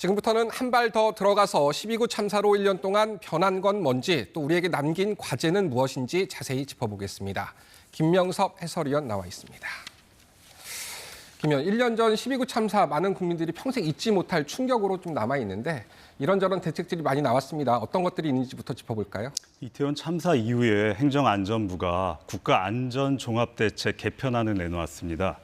지금부터는 한 발 더 들어가서 12구 참사로 1년 동안 변한 건 뭔지 또 우리에게 남긴 과제는 무엇인지 자세히 짚어보겠습니다. 김명섭 해설위원 나와 있습니다. 김위원, 1년 전 12구 참사 많은 국민들이 평생 잊지 못할 충격으로 좀 남아있는데 이런저런 대책들이 많이 나왔습니다. 어떤 것들이 있는지부터 짚어볼까요? 이태원 참사 이후에 행정안전부가 국가안전종합대책 개편안을 내놓았습니다.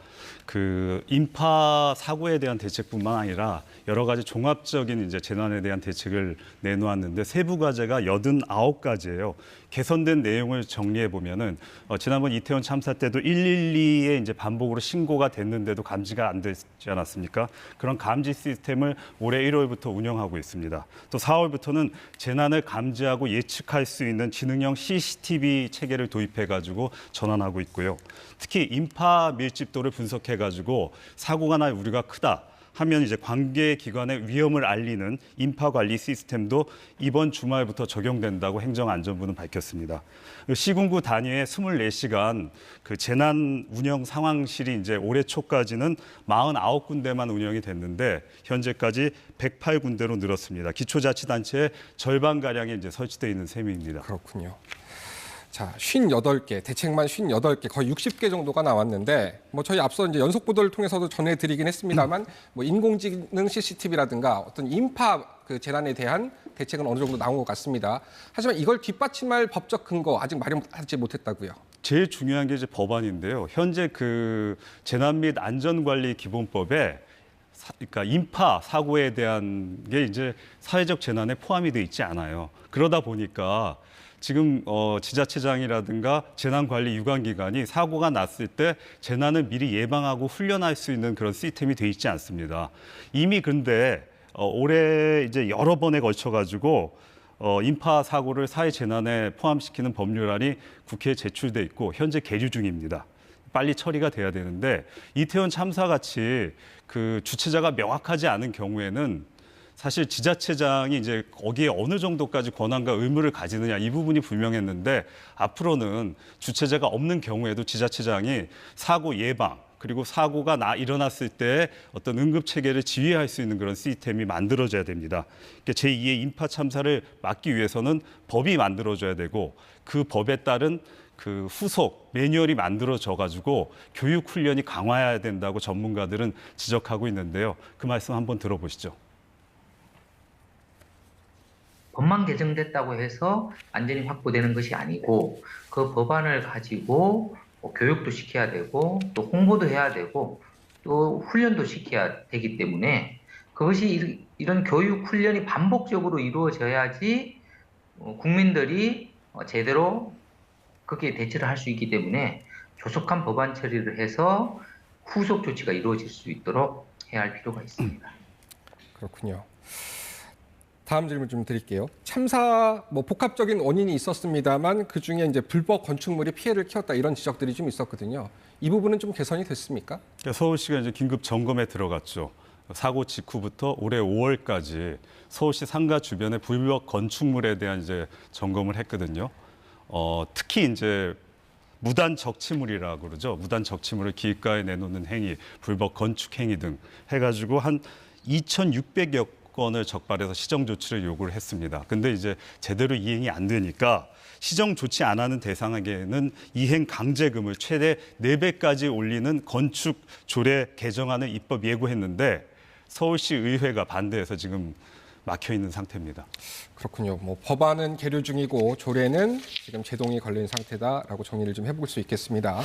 그 인파 사고에 대한 대책뿐만 아니라 여러 가지 종합적인 재난에 대한 대책을 내놓았는데 세부 과제가 89가지예요. 개선된 내용을 정리해 보면은 지난번 이태원 참사 때도 112에 반복으로 신고가 됐는데도 감지가 안 되지 않았습니까? 그런 감지 시스템을 올해 1월부터 운영하고 있습니다. 또 4월부터는 재난을 감지하고 예측할 수 있는 지능형 CCTV 체계를 도입해 가지고 전환하고 있고요. 특히 인파 밀집도를 분석해 가지고 사고가 날 우려가 크다 하면 관계 기관의 위험을 알리는 인파 관리 시스템도 이번 주말부터 적용된다고 행정안전부는 밝혔습니다. 시군구 단위의 24시간 그 재난 운영 상황실이 올해 초까지는 49군데만 운영이 됐는데 현재까지 108군데로 늘었습니다. 기초자치단체의 절반가량이 설치되어 있는 셈입니다. 그렇군요. 자, 58개, 대책만 58개, 거의 60개 정도가 나왔는데 저희 앞서 연속 보도를 통해서도 전해드리긴 했습니다만 인공지능 CCTV라든가 어떤 인파 그 재난에 대한 대책은 어느 정도 나온 것 같습니다. 하지만 이걸 뒷받침할 법적 근거 아직 마련하지 못했다고요. 제일 중요한 게 법안인데요. 현재 그 재난 및 안전관리 기본법에 그러니까 인파 사고에 대한 게 사회적 재난에 포함이 돼 있지 않아요. 그러다 보니까 지금 지자체장이라든가 재난관리 유관기관이 사고가 났을 때 재난을 미리 예방하고 훈련할 수 있는 그런 시스템이 돼 있지 않습니다. 이미 근데 올해 여러 번에 걸쳐 가지고 인파 사고를 사회 재난에 포함시키는 법률안이 국회에 제출돼 있고 현재 계류 중입니다. 빨리 처리가 돼야 되는데 이태원 참사 같이 그 주체자가 명확하지 않은 경우에는 사실 지자체장이 거기에 어느 정도까지 권한과 의무를 가지느냐 이 부분이 불명했는데 앞으로는 주체자가 없는 경우에도 지자체장이 사고 예방 그리고 사고가 일어났을 때 어떤 응급 체계를 지휘할 수 있는 그런 시스템이 만들어져야 됩니다. 그러니까 제2의 인파 참사를 막기 위해서는 법이 만들어져야 되고 그 법에 따른 그 후속 매뉴얼이 만들어져 가지고 교육 훈련이 강화해야 된다고 전문가들은 지적하고 있는데요. 그 말씀 한번 들어보시죠. 법만 개정됐다고 해서 안전이 확보되는 것이 아니고 그 법안을 가지고 교육도 시켜야 되고 또 홍보도 해야 되고 또 훈련도 시켜야 되기 때문에 그것이 이런 교육 훈련이 반복적으로 이루어져야지 국민들이 제대로 거기에 대처를 할 수 있기 때문에 조속한 법안 처리를 해서 후속 조치가 이루어질 수 있도록 해야 할 필요가 있습니다. 그렇군요. 다음 질문 좀 드릴게요. 참사 복합적인 원인이 있었습니다만 그중에 불법 건축물이 피해를 키웠다 이런 지적들이 좀 있었거든요. 이 부분은 좀 개선이 됐습니까? 서울시가 긴급 점검에 들어갔죠. 사고 직후부터 올해 5월까지 서울시 상가 주변의 불법 건축물에 대한 점검을 했거든요. 특히 무단 적치물이라고 그러죠. 무단 적치물을 길가에 내놓는 행위, 불법 건축 행위 등 해가지고 한 2,600여 건을 적발해서 시정 조치를 요구를 했습니다. 근데 제대로 이행이 안 되니까 시정 조치 안 하는 대상에게는 이행 강제금을 최대 4배까지 올리는 건축 조례 개정안을 입법 예고했는데 서울시 의회가 반대해서 지금 막혀 있는 상태입니다. 그렇군요. 법안은 계류 중이고 조례는 지금 제동이 걸린 상태다라고 정리를 좀 해볼 수 있겠습니다.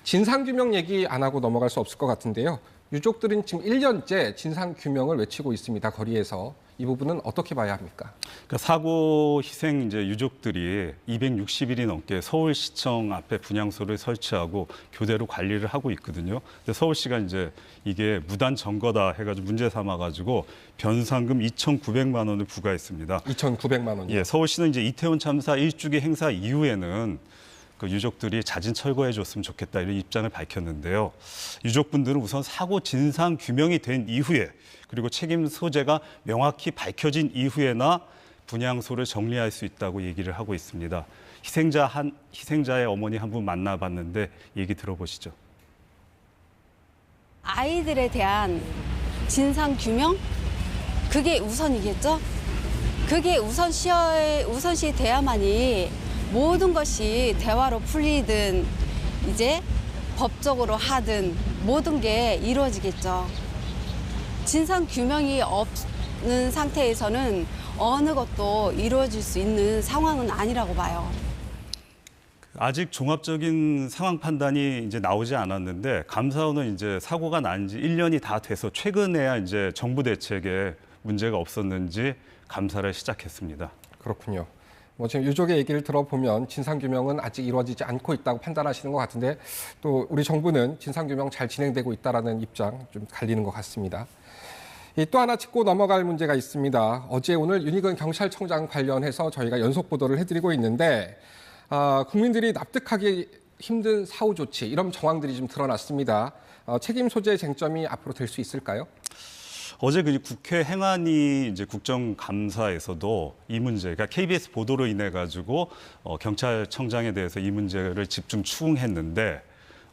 진상규명 얘기 안 하고 넘어갈 수 없을 것 같은데요. 유족들은 지금 1년째 진상규명을 외치고 있습니다. 거리에서. 이 부분은 어떻게 봐야 합니까? 그러니까 사고 희생 유족들이 260일이 넘게 서울시청 앞에 분향소를 설치하고 교대로 관리를 하고 있거든요. 근데 서울시가 이게 무단 점거다 해가지고 문제 삼아가지고 변상금 2,900만 원을 부과했습니다. 2,900만 원이요? 예, 서울시는 이태원 참사 1주기 행사 이후에는 그 유족들이 자진 철거해 줬으면 좋겠다 이런 입장을 밝혔는데요. 유족분들은 우선 사고 진상 규명이 된 이후에 그리고 책임 소재가 명확히 밝혀진 이후에나 분향소를 정리할 수 있다고 얘기를 하고 있습니다. 희생자의 어머니 한 분 만나봤는데 얘기 들어보시죠. 아이들에 대한 진상 규명 그게 우선이겠죠? 그게 우선시 돼야만이 모든 것이 대화로 풀리든 이제 법적으로 하든 모든 게 이루어지겠죠. 진상 규명이 없는 상태에서는 어느 것도 이루어질 수 있는 상황은 아니라고 봐요. 아직 종합적인 상황 판단이 이제 나오지 않았는데 감사원은 이제 사고가 난 지 1년이 다 돼서 최근에야 이제 정부 대책에 문제가 없었는지 감사를 시작했습니다. 그렇군요. 뭐 지금 유족의 얘기를 들어보면 진상규명은 아직 이루어지지 않고 있다고 판단하시는 것 같은데 또 우리 정부는 진상규명 잘 진행되고 있다라는 입장 좀 갈리는 것 같습니다. 또 하나 짚고 넘어갈 문제가 있습니다. 어제 오늘 윤희근 경찰청장 관련해서 저희가 연속 보도를 해드리고 있는데 국민들이 납득하기 힘든 사후 조치 이런 정황들이 좀 드러났습니다. 책임 소재 쟁점이 앞으로 될 수 있을까요? 어제 그 국회 행안위 이제 국정감사에서도 이 문제가 KBS 보도로 인해 가지고 경찰청장에 대해서 이 문제를 집중 추궁했는데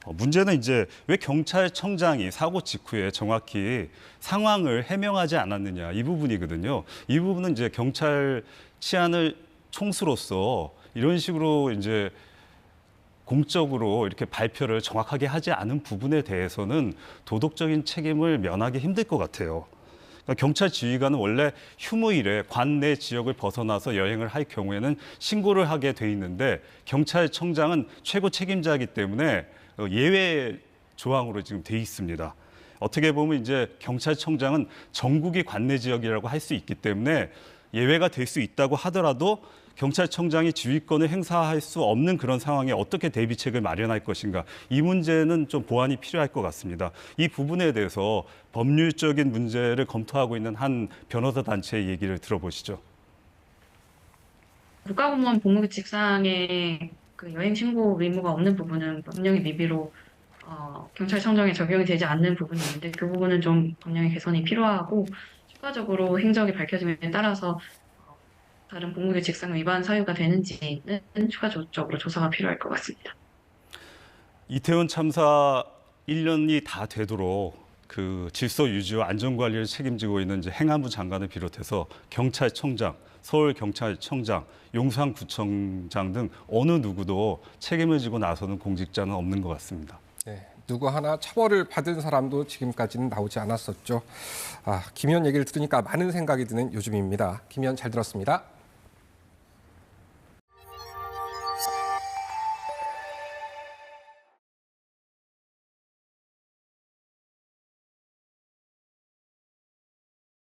문제는 이제 왜 경찰청장이 사고 직후에 정확히 상황을 해명하지 않았느냐 이 부분이거든요. 이 부분은 이제 경찰 치안을 총수로서 이런 식으로 이제 공적으로 이렇게 발표를 정확하게 하지 않은 부분에 대해서는 도덕적인 책임을 면하기 힘들 것 같아요. 그러니까 경찰 지휘관은 원래 휴무일에 관내 지역을 벗어나서 여행을 할 경우에는 신고를 하게 돼 있는데 경찰청장은 최고 책임자이기 때문에 예외 조항으로 지금 돼 있습니다. 어떻게 보면 이제 경찰청장은 전국이 관내 지역이라고 할 수 있기 때문에 예외가 될 수 있다고 하더라도 경찰청장이 지휘권을 행사할 수 없는 그런 상황에 어떻게 대비책을 마련할 것인가. 이 문제는 좀 보완이 필요할 것 같습니다. 이 부분에 대해서 법률적인 문제를 검토하고 있는 한 변호사 단체의 얘기를 들어보시죠. 국가공무원 복무규칙상의 그 여행 신고 의무가 없는 부분은 법령의 미비로 경찰청장에 적용이 되지 않는 부분이 있는데 그 부분은 좀 법령의 개선이 필요하고 추가적으로 행적이 밝혀짐에 따라서 다른 복무규칙상 위반 사유가 되는지는 추가적으로 조사가 필요할 것 같습니다. 이태원 참사 1년이 다 되도록 그 질서 유지와 안전관리를 책임지고 있는 이제 행안부 장관을 비롯해서 경찰청장, 서울경찰청장, 용산구청장 등 어느 누구도 책임을 지고 나서는 공직자는 없는 것 같습니다. 네, 누구 하나 처벌을 받은 사람도 지금까지는 나오지 않았었죠. 김 의원 얘기를 들으니까 많은 생각이 드는 요즘입니다. 김 의원 잘 들었습니다.